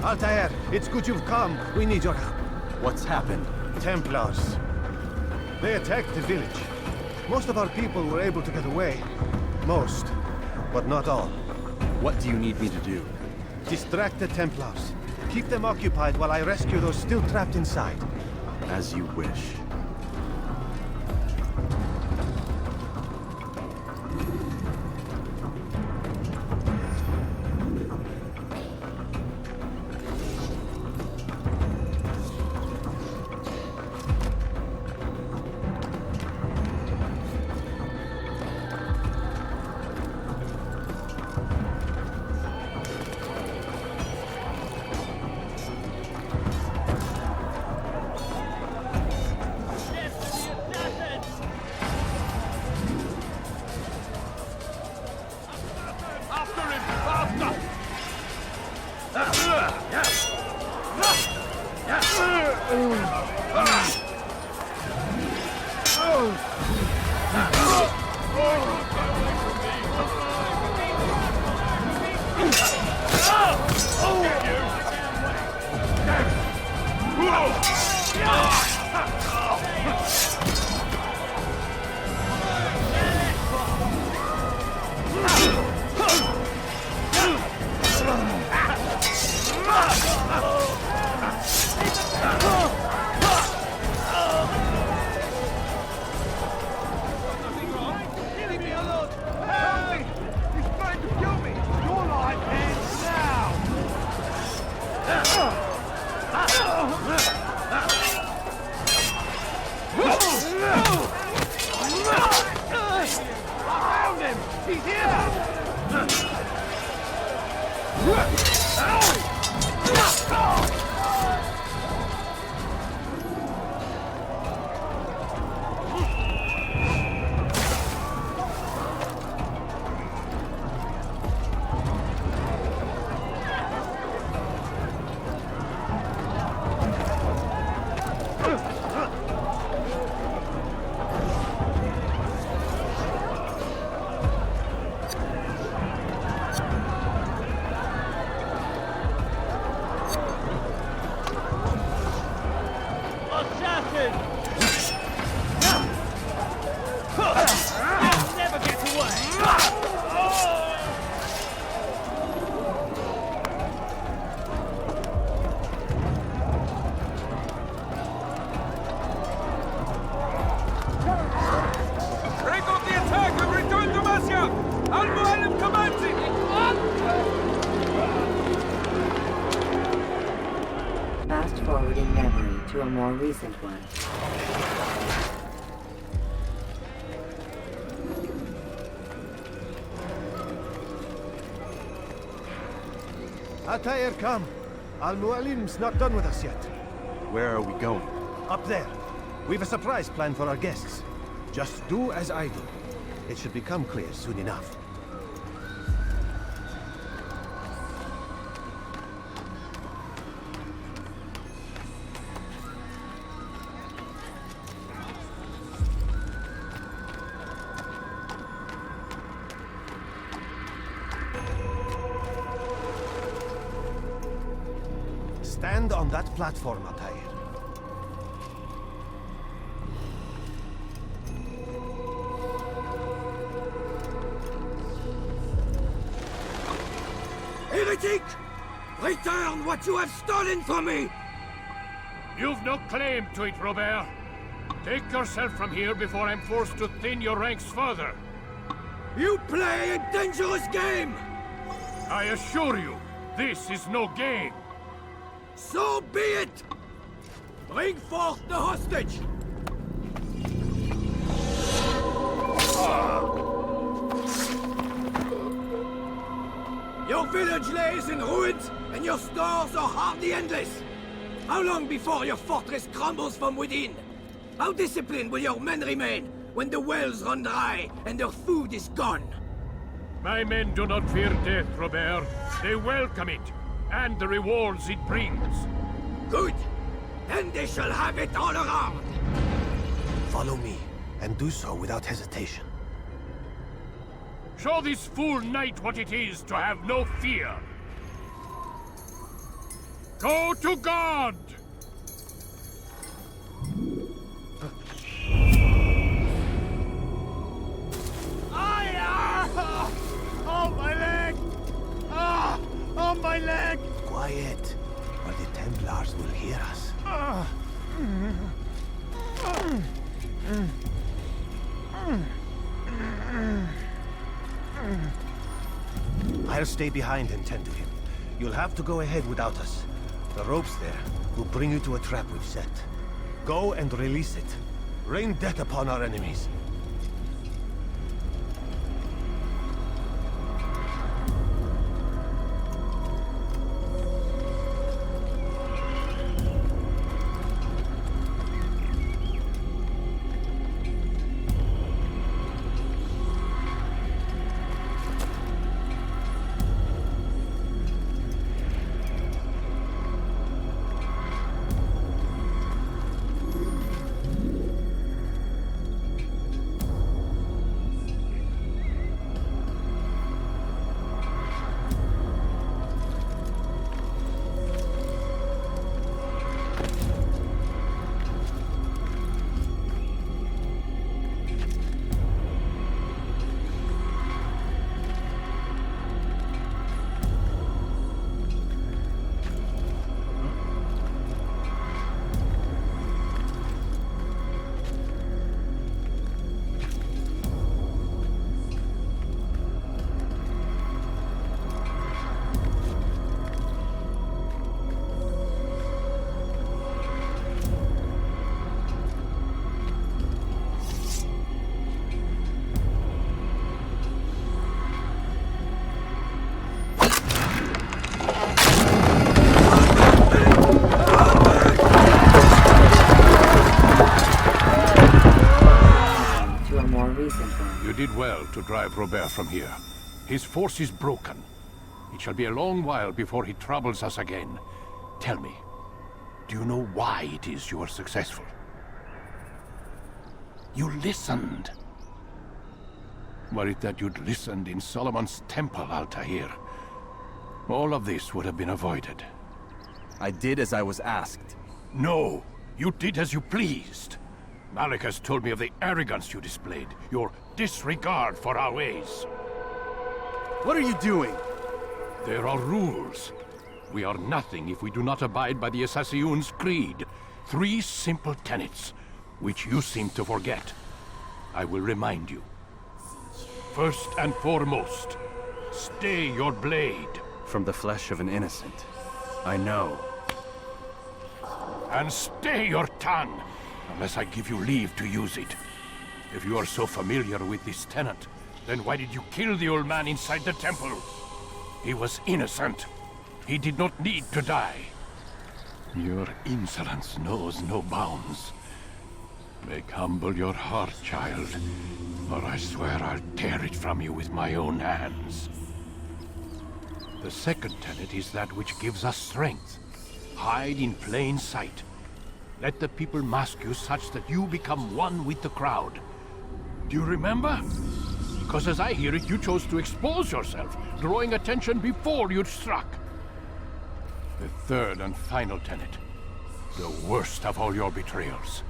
Altair, it's good you've come. We need your help. What's happened? Templars. They attacked the village. Most of our people were able to get away. Most, but not all. What do you need me to do? Distract the Templars. Keep them occupied while I rescue those still trapped inside. As you wish. Fast-forwarding memory to a more recent one. Altair, come. Al-Mualim's not done with us yet. Where are we going? Up there. We've a surprise plan for our guests. Just do as I do. It should become clear soon enough. Stand on that platform, Altair. Heretic! Return what you have stolen from me! You've no claim to it, Robert. Take yourself from here before I'm forced to thin your ranks further. You play a dangerous game! I assure you, this is no game. So be it! Bring forth the hostage! Your village lays in ruins, and your stores are hardly endless. How long before your fortress crumbles from within? How disciplined will your men remain when the wells run dry and their food is gone? My men do not fear death, Robert. They welcome it, and the rewards it brings. Good. Then they shall have it all around. Follow me, and do so without hesitation. Show this fool knight what it is to have no fear. Go to God! Oh, my leg! Ah! Oh, my leg! Quiet, or the Templars will hear us. I'll stay behind and tend to him. You'll have to go ahead without us. The ropes there will bring you to a trap we've set. Go and release it. Rain death upon our enemies. You did well to drive Robert from here. His force is broken. It shall be a long while before he troubles us again. Tell me, do you know why it is you are successful? You listened. Were it that you'd listened in Solomon's temple, Altair, all of this would have been avoided. I did as I was asked. No, you did as you pleased. Malik has told me of the arrogance you displayed, your disregard for our ways. What are you doing? There are rules. We are nothing if we do not abide by the Assassin's creed. 3 simple tenets, which you seem to forget. I will remind you. First and foremost, stay your blade. From the flesh of an innocent. I know. And stay your tongue, unless I give you leave to use it. If you are so familiar with this tenet, then why did you kill the old man inside the temple? He was innocent. He did not need to die. Your insolence knows no bounds. Make humble your heart, child, or I swear I'll tear it from you with my own hands. The second tenet is that which gives us strength. Hide in plain sight. Let the people mask you such that you become one with the crowd. Do you remember? Because as I hear it, you chose to expose yourself, drawing attention before you'd struck. The third and final tenet. The worst of all your betrayals.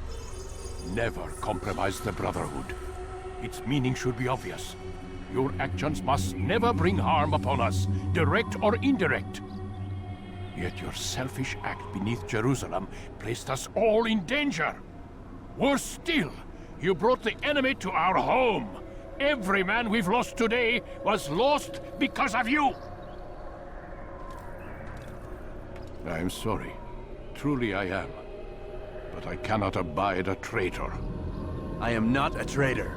Never compromise the Brotherhood. Its meaning should be obvious. Your actions must never bring harm upon us, direct or indirect. Yet your selfish act beneath Jerusalem placed us all in danger. Worse still, you brought the enemy to our home. Every man we've lost today was lost because of you. I'm sorry. Truly I am. But I cannot abide a traitor. I am not a traitor.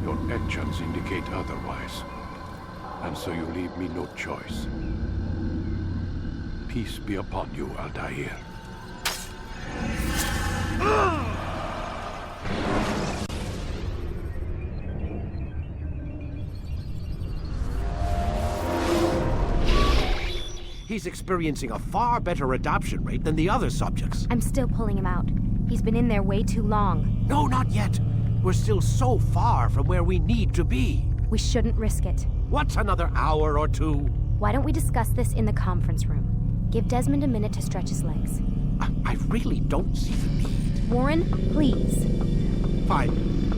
Your actions indicate otherwise. And so you leave me no choice. Peace be upon you, Altair. He's experiencing a far better adoption rate than the other subjects. I'm still pulling him out. He's been in there way too long. No, not yet. We're still so far from where we need to be. We shouldn't risk it. What's another hour or two? Why don't we discuss this in the conference room? Give Desmond a minute to stretch his legs. I really don't see the need. Warren, please. Fine.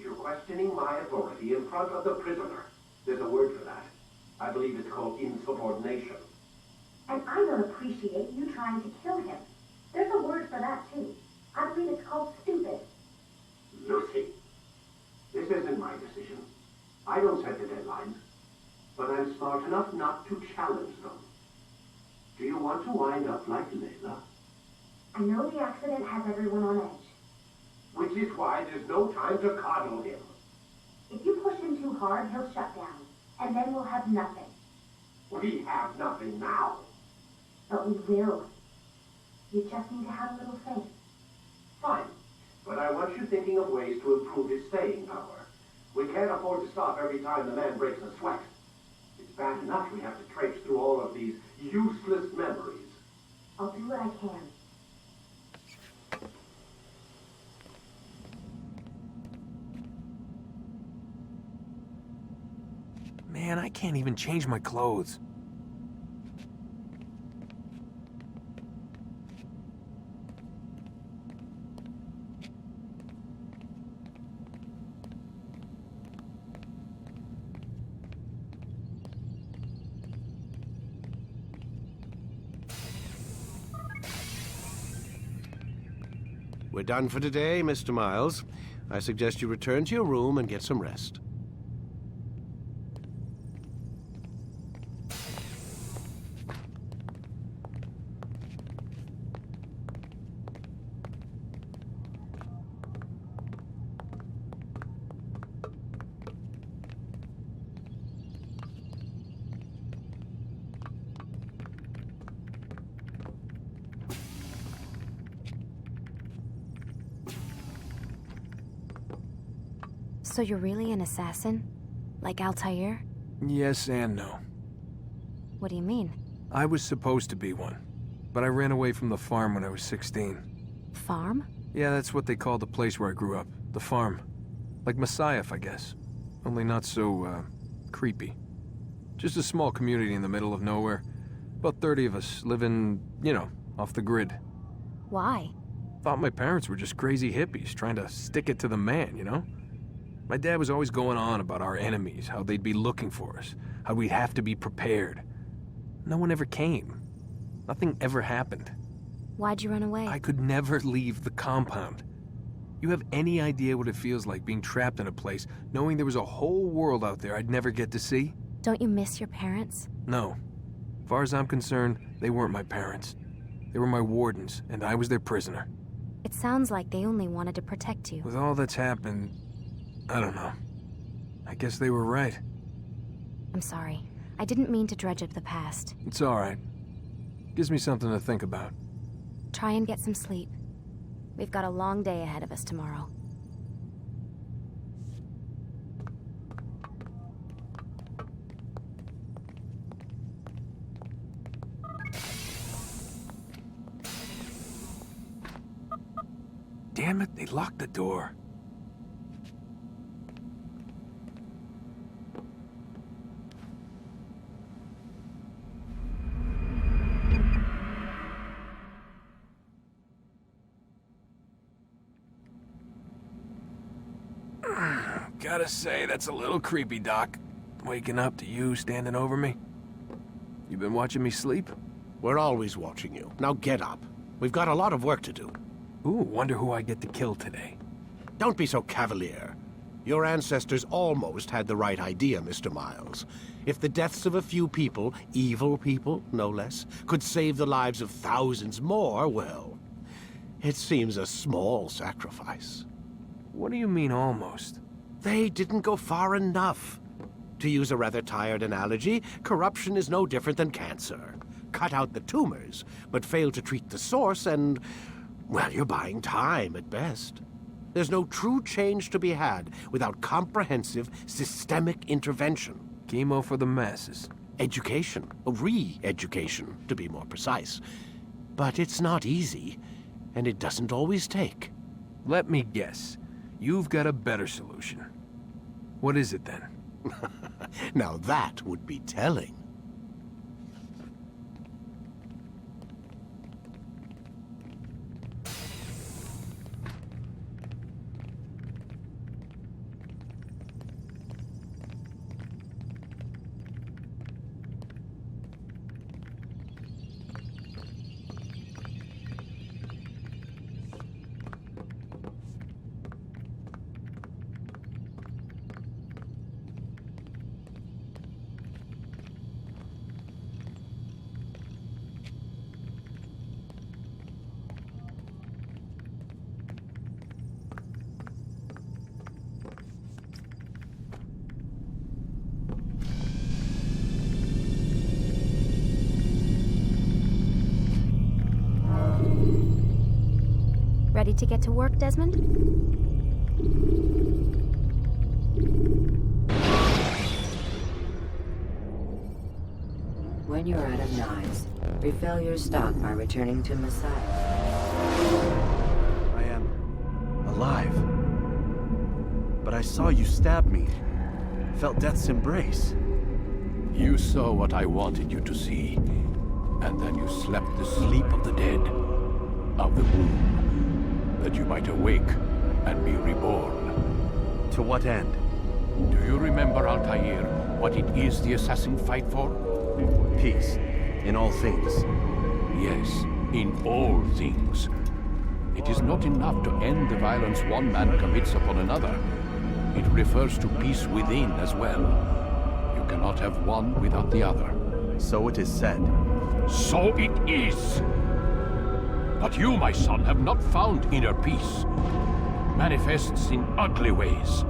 You're questioning my authority in front of the prisoner. There's a word for that. I believe it's called insubordination. And I don't appreciate you trying to kill him. There's a word for that, too. I believe it's called stupid. Lucy, this isn't my decision. I don't set the deadlines. But I'm smart enough not to challenge them. Do you want to wind up like Layla? I know the accident has everyone on edge. Which is why there's no time to coddle him. If you push him too hard, he'll shut down. And then we'll have nothing. We have nothing now. But we will. You just need to have a little faith. Fine. But I want you thinking of ways to improve his staying power. We can't afford to stop every time the man breaks a sweat. It's bad enough we have to traipse through all of these useless memories. I'll do what I can. Man, I can't even change my clothes. We're done for today, Mr. Miles. I suggest you return to your room and get some rest. So you're really an assassin? Like Altair? Yes and no. What do you mean? I was supposed to be one, but I ran away from the farm when I was 16. Farm? Yeah, that's what they called the place where I grew up. The farm. Like Messiah, I guess. Only not so, creepy. Just a small community in the middle of nowhere. About 30 of us living, you know, off the grid. Why? Thought my parents were just crazy hippies trying to stick it to the man, you know? My dad was always going on about our enemies, how they'd be looking for us, how we'd have to be prepared. No one ever came. Nothing ever happened. Why'd you run away? I could never leave the compound. You have any idea what it feels like being trapped in a place, knowing there was a whole world out there I'd never get to see? Don't you miss your parents? No. As far as I'm concerned, they weren't my parents. They were my wardens, and I was their prisoner. It sounds like they only wanted to protect you. With all that's happened, I don't know. I guess they were right. I'm sorry. I didn't mean to dredge up the past. It's all right. Gives me something to think about. Try and get some sleep. We've got a long day ahead of us tomorrow. Damn it, they locked the door. Gotta say, that's a little creepy, Doc. Waking up to you standing over me. You been watching me sleep? We're always watching you. Now get up. We've got a lot of work to do. Ooh, wonder who I get to kill today. Don't be so cavalier. Your ancestors almost had the right idea, Mr. Miles. If the deaths of a few people, evil people, no less, could save the lives of thousands more, well, it seems a small sacrifice. What do you mean, almost? They didn't go far enough. To use a rather tired analogy, corruption is no different than cancer. Cut out the tumors, but fail to treat the source and, well, you're buying time at best. There's no true change to be had without comprehensive, systemic intervention. Chemo for the masses. Education. Re-education, to be more precise. But it's not easy, and it doesn't always take. Let me guess. You've got a better solution. What is it, then? Now that would be telling. Ready to get to work, Desmond? When you're out of knives, refill your stock by returning to Messiah. I am alive. But I saw you stab me. Felt death's embrace. You saw what I wanted you to see. And then you slept the sleep of the dead. Of the womb. That you might awake and be reborn. To what end? Do you remember, Altair, what it is the assassin fight for? Peace. In all things. Yes, in all things. It is not enough to end the violence one man commits upon another. It refers to peace within as well. You cannot have one without the other. So it is said. So it is! But you, my son, have not found inner peace. Manifests in ugly ways.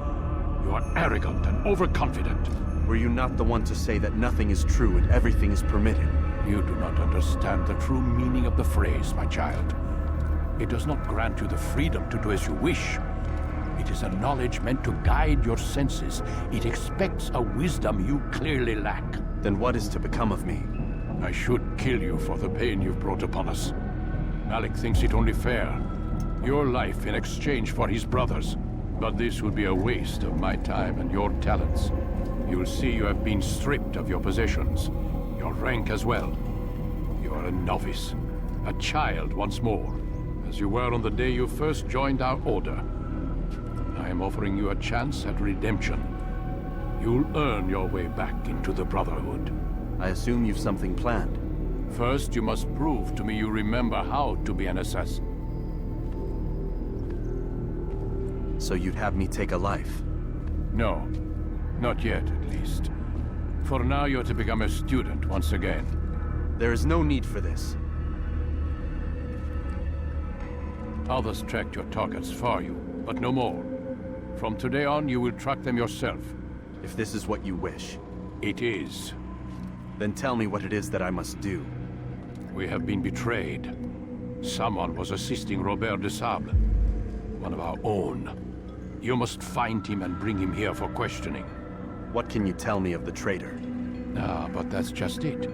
You are arrogant and overconfident. Were you not the one to say that nothing is true and everything is permitted? You do not understand the true meaning of the phrase, my child. It does not grant you the freedom to do as you wish. It is a knowledge meant to guide your senses. It expects a wisdom you clearly lack. Then what is to become of me? I should kill you for the pain you've brought upon us. Malik thinks it only fair. Your life in exchange for his brother's. But this would be a waste of my time and your talents. You'll see you have been stripped of your possessions. Your rank as well. You are a novice. A child once more. As you were on the day you first joined our order. I am offering you a chance at redemption. You'll earn your way back into the Brotherhood. I assume you've something planned. First, you must prove to me you remember how to be an assassin. So you'd have me take a life? No. Not yet, at least. For now, you're to become a student once again. There is no need for this. Others tracked your targets for you, but no more. From today on, you will track them yourself. If this is what you wish. It is. Then tell me what it is that I must do. We have been betrayed. Someone was assisting Robert de Sablé, one of our own. You must find him and bring him here for questioning. What can you tell me of the traitor? Ah, but that's just it.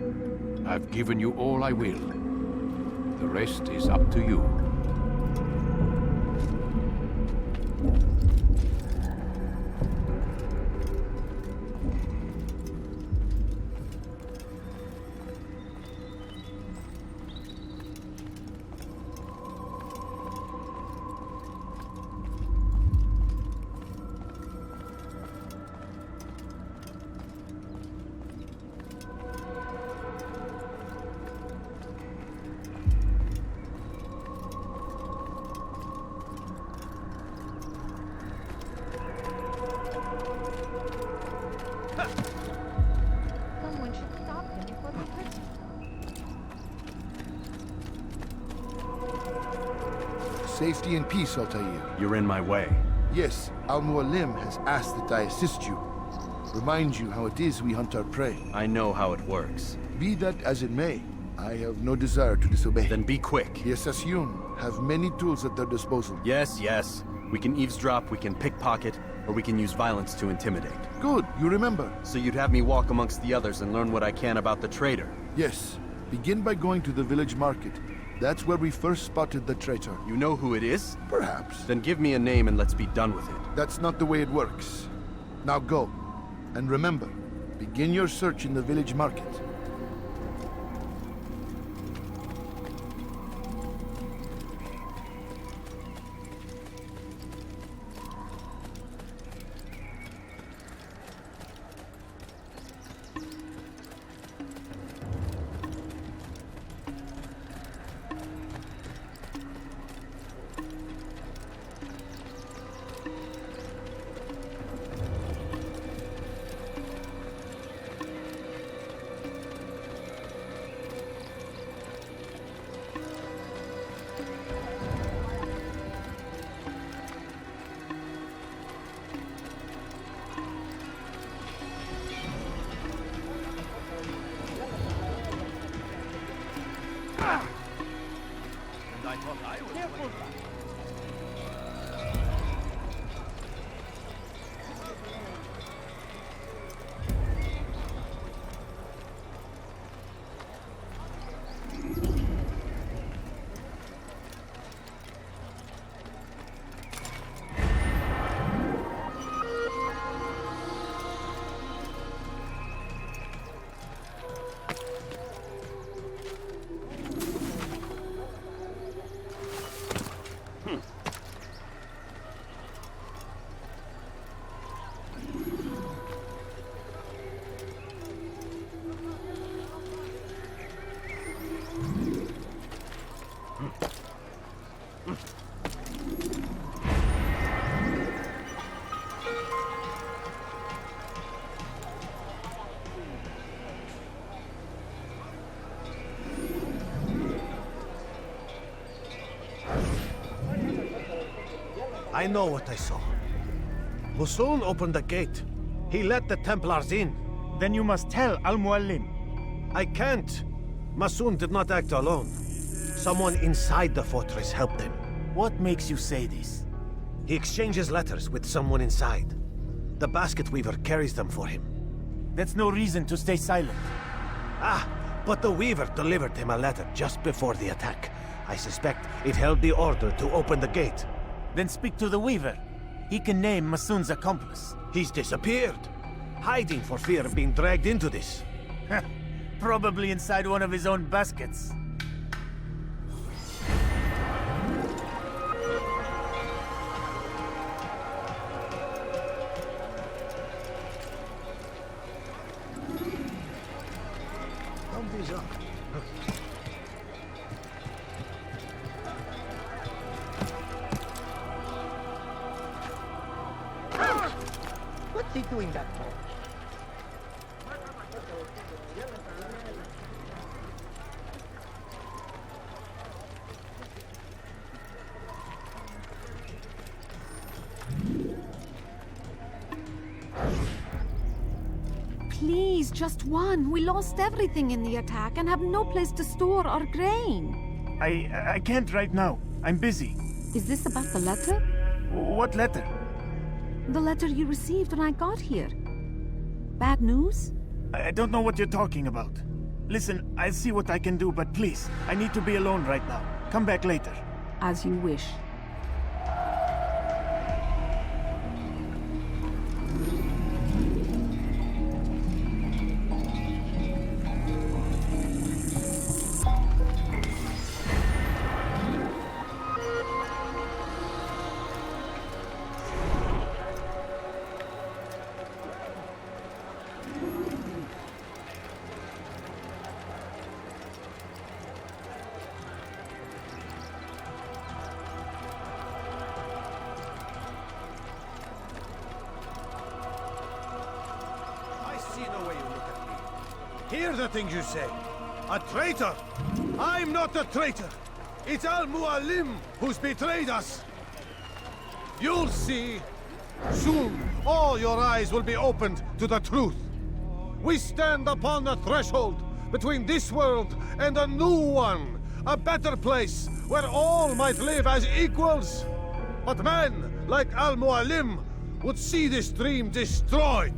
I've given you all I will. The rest is up to you. Someone should stop him before he hurts you. Safety and peace, Altair. You're in my way. Yes, Al-Mualim has asked that I assist you. Remind you how it is we hunt our prey. I know how it works. Be that as it may, I have no desire to disobey. Then be quick. The Assassin have many tools at their disposal. Yes, yes. We can eavesdrop, we can pickpocket, or we can use violence to intimidate. Good, you remember. So you'd have me walk amongst the others and learn what I can about the traitor? Yes. Begin by going to the village market. That's where we first spotted the traitor. You know who it is? Perhaps. Then give me a name and let's be done with it. That's not the way it works. Now go. And remember, begin your search in the village market. I know what I saw. Musoon opened the gate. He let the Templars in. Then you must tell Al-Mualim. I can't. Musoon did not act alone. Someone inside the fortress helped him. What makes you say this? He exchanges letters with someone inside. The basket weaver carries them for him. That's no reason to stay silent. Ah, but the weaver delivered him a letter just before the attack. I suspect it held the order to open the gate. Then speak to the weaver. He can name Masoon's accomplice. He's disappeared. Hiding for fear of being dragged into this. Probably inside one of his own baskets. What's he doing that for? Please, just one. We lost everything in the attack and have no place to store our grain. I can't right now. I'm busy. Is this about the letter? What letter? The letter you received when I got here. Bad news? I don't know what you're talking about. Listen, I'll see what I can do, but please, I need to be alone right now. Come back later. As you wish. Hear the things you say. A traitor! I'm not a traitor! It's Al-Mualim who's betrayed us! You'll see! Soon, all your eyes will be opened to the truth. We stand upon the threshold between this world and a new one, a better place where all might live as equals. But men like Al-Mualim would see this dream destroyed.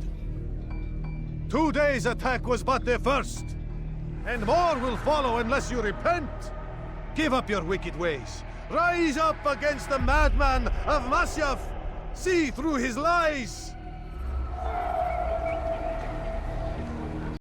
Today's attack was but the first, and more will follow unless you repent. Give up your wicked ways. Rise up against the madman of Masyaf. See through his lies.